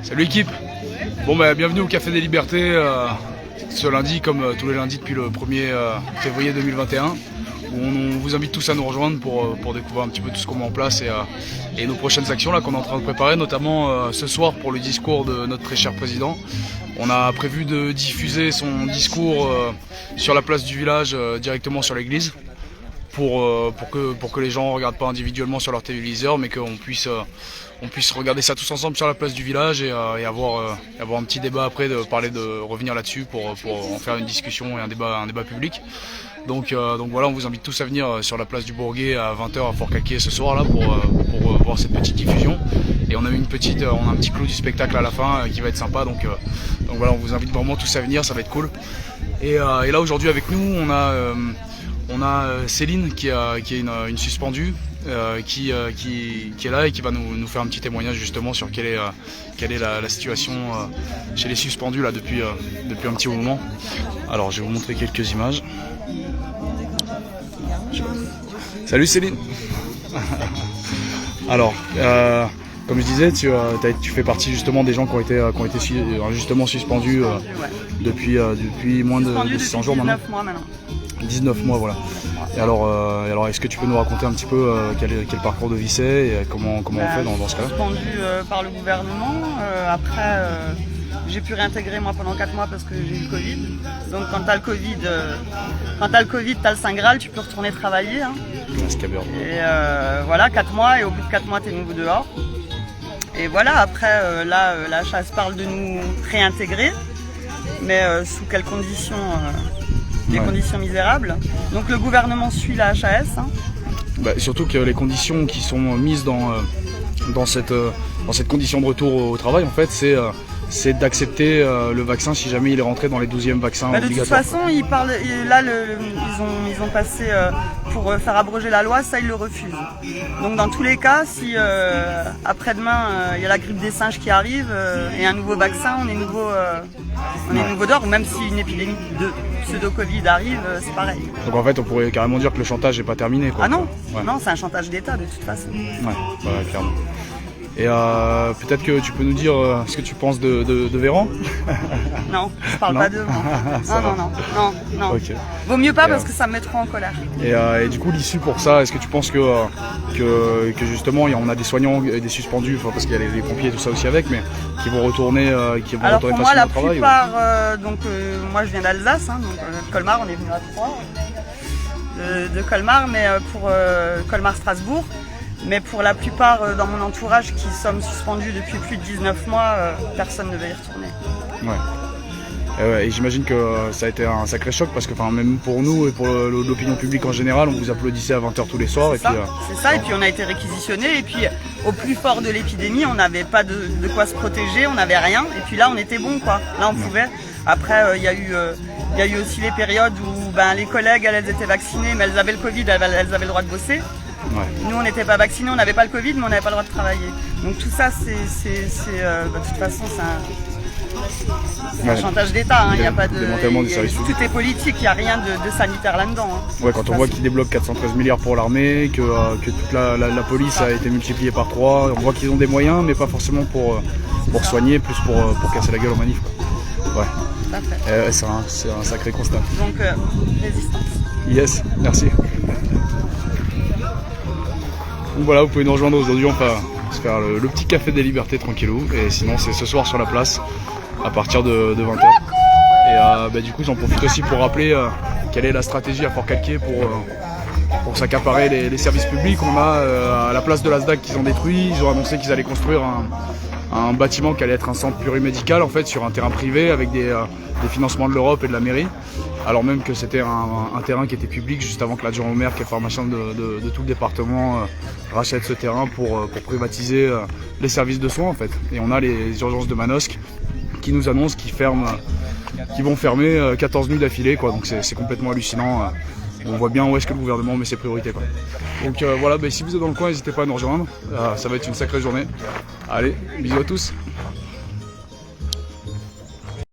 Salut l'équipe. Bon bienvenue au Café des Libertés ce lundi comme tous les lundis depuis le 1er février 2021 où on vous invite tous à nous rejoindre pour découvrir un petit peu tout ce qu'on met en place et nos prochaines actions là qu'on est en train de préparer, notamment ce soir pour le discours de notre très cher président. On a prévu de diffuser son discours sur la place du village directement sur l'église pour que les gens ne regardent pas individuellement sur leur téléviseur, mais qu'on puisse regarder ça tous ensemble sur la place du village et avoir un petit débat après, de revenir là-dessus pour en faire une discussion et un débat public. Donc voilà, on vous invite tous à venir sur la place du Bourguet à 20 h à Fort-Calquier ce soir là pour voir cette petite diffusion. Et on a un petit clou du spectacle à la fin qui va être sympa. Donc voilà, on vous invite vraiment tous à venir, ça va être cool. Et là aujourd'hui avec nous, on a Céline qui est une suspendue qui est là et qui va nous faire un petit témoignage justement sur quelle est la situation chez les suspendus là depuis un petit moment. Alors je vais vous montrer quelques images. Salut Céline. Alors comme je disais, tu fais partie justement des gens qui ont été justement suspendus depuis moins de 600 jours maintenant. 19 mois maintenant. 19 mois, voilà. Et alors est-ce que tu peux nous raconter un petit peu quel parcours de vie c'est et comment on fait dans ce cas-là? Suspendu par le gouvernement. Après, j'ai pu réintégrer moi pendant 4 mois parce que j'ai eu le Covid. Donc quand t'as le Covid, t'as le Saint Graal, tu peux retourner travailler. Hein. Et voilà, 4 mois, et au bout de 4 mois, t'es nouveau dehors. Et voilà, après, la chasse parle de nous réintégrer, mais sous quelles conditions des conditions misérables. Donc le gouvernement suit la HAS. Hein. Surtout que les conditions qui sont mises dans cette condition de retour au travail, en fait, c'est d'accepter le vaccin si jamais il est rentré dans les 12e vaccins obligatoires. De toute façon, ils ont passé pour faire abroger la loi, ça ils le refusent. Donc dans tous les cas, si après-demain il y a la grippe des singes qui arrive et un nouveau vaccin, on est nouveau dehors, ou même si une épidémie de pseudo-Covid arrive, c'est pareil. Donc en fait, on pourrait carrément dire que le chantage n'est pas terminé, quoi. Ah non, non, c'est un chantage d'État de toute façon. Ouais, clairement. Et peut-être que tu peux nous dire ce que tu penses de Véran? Non, je parle pas de non. Okay. Vaut mieux pas parce que ça me met trop en colère. Et du coup, l'issue pour ça, est-ce que tu penses que justement, on a des soignants et des suspendus, parce qu'il y a les pompiers et tout ça aussi avec, mais qui vont retourner Alors pour moi, la travail, plupart, moi je viens d'Alsace, hein, donc Colmar, on est venu à 3 de Colmar, mais pour Colmar-Strasbourg. Mais pour la plupart dans mon entourage qui sommes suspendus depuis plus de 19 mois, personne ne veut y retourner. Ouais. Et j'imagine que ça a été un sacré choc parce que même pour nous et pour l'opinion publique en général, on vous applaudissait à 20 h tous les soirs. C'est ça, et puis on a été réquisitionnés, et puis au plus fort de l'épidémie, on n'avait pas de quoi se protéger, on n'avait rien, et puis là on était bon quoi, là on pouvait. Après il y a eu aussi les périodes où les collègues elles étaient vaccinées mais elles avaient le Covid, elles avaient le droit de bosser. Ouais. Nous on n'était pas vaccinés, on n'avait pas le Covid mais on n'avait pas le droit de travailler. Donc tout ça de toute façon c'est un chantage d'État, hein. Il y a pas de tout est politique, il n'y a rien de sanitaire là-dedans. Hein. Ouais, quand on voit qu'ils débloquent 413 milliards pour l'armée, que toute la police a été multipliée par 3, on voit qu'ils ont des moyens mais pas forcément pour soigner, plus pour casser la gueule aux manifs. Ouais. C'est un sacré constat. Donc résistance. Yes, merci. Donc voilà, vous pouvez nous rejoindre aujourd'hui, on va se faire le petit café des libertés tranquillou, et sinon c'est ce soir sur la place à partir de 20 h. Et du coup j'en profite aussi pour rappeler quelle est la stratégie à Fort-Calquier pour s'accaparer les services publics. On a à la place de la SDAC qu'ils ont détruit, ils ont annoncé qu'ils allaient construire un bâtiment qui allait être un centre plurimédical en fait sur un terrain privé avec des financements de l'Europe et de la mairie, alors même que c'était un terrain qui était public juste avant que l'adjoint au maire, qui est pharmacien de tout le département, rachète ce terrain pour privatiser les services de soins en fait. Et on a les urgences de Manosque qui nous annoncent qu'ils vont fermer 14 nuits d'affilée quoi, donc c'est complètement hallucinant. On voit bien où est-ce que le gouvernement met ses priorités quoi. Donc voilà, si vous êtes dans le coin, n'hésitez pas à nous rejoindre, ça va être une sacrée journée. Allez, bisous à tous.